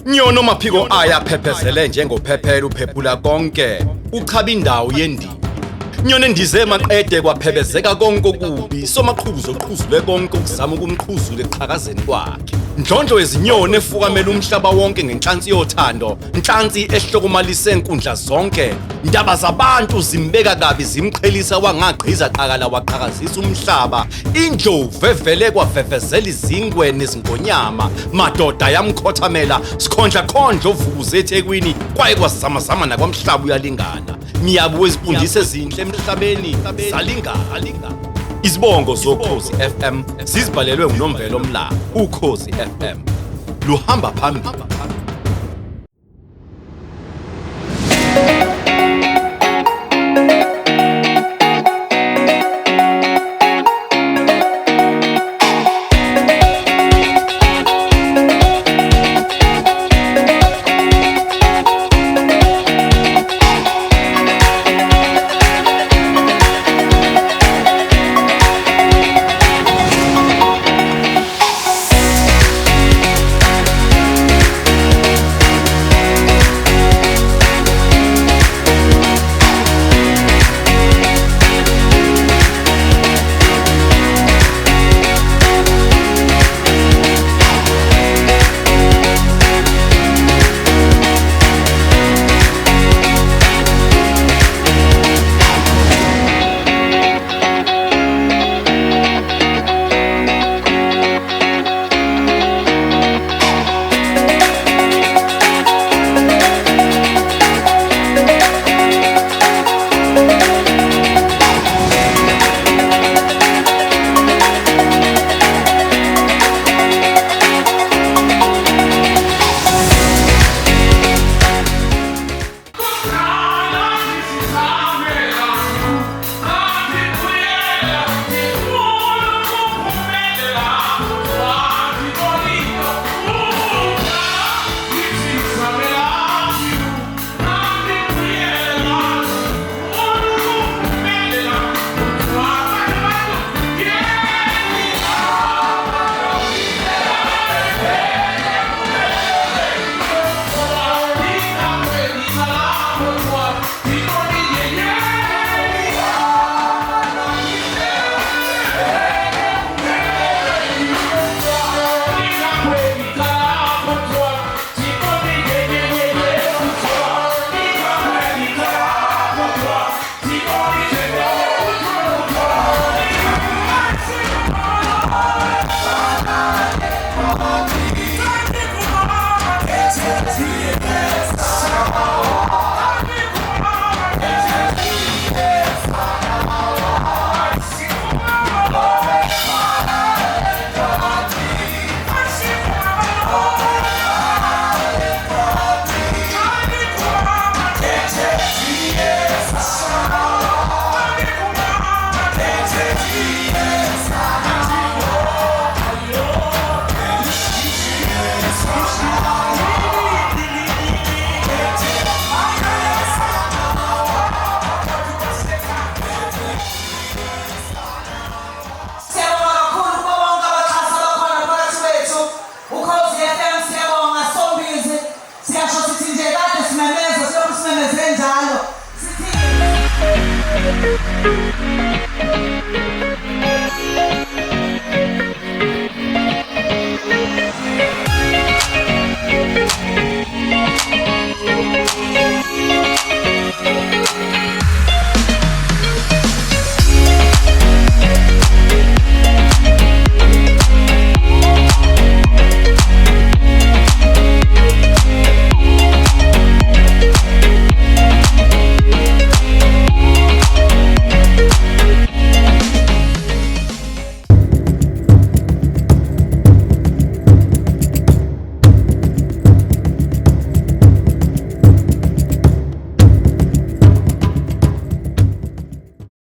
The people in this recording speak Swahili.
Nyono maphiko ayaphephezele njengophephela uphephula konke uchaba indawo yendima. Nyono endize maqede kwaphebezeka konke okubi somaqhuzu oqhuzule konke ukuzama ukumqhuzula eqhakazeni kwakhe. Ndlondlo wezinyoni efukamela umhlaba wonke ngenhlansi yothando, inhlansi ehlokomalise enkundla zonke. Indaba zabantu zimbeka kabi zimqhelisa wangaqhiza qakala waqhakazisa umhlaba. Indlovu evele kwavevezela izingwe nezingonyama, madoda yamkhothamela sikhondla khondla ovukuza eThekwini kwaye kwazamazama nakwamhlaba uyalingana. Miyabu wezifundise ezinhle emhlabeni zalingana. Izibongo zokhozi FM sizibhalelwe nguNomvelo Mlaba. Ukhozi FM luhamba phambili. Sithi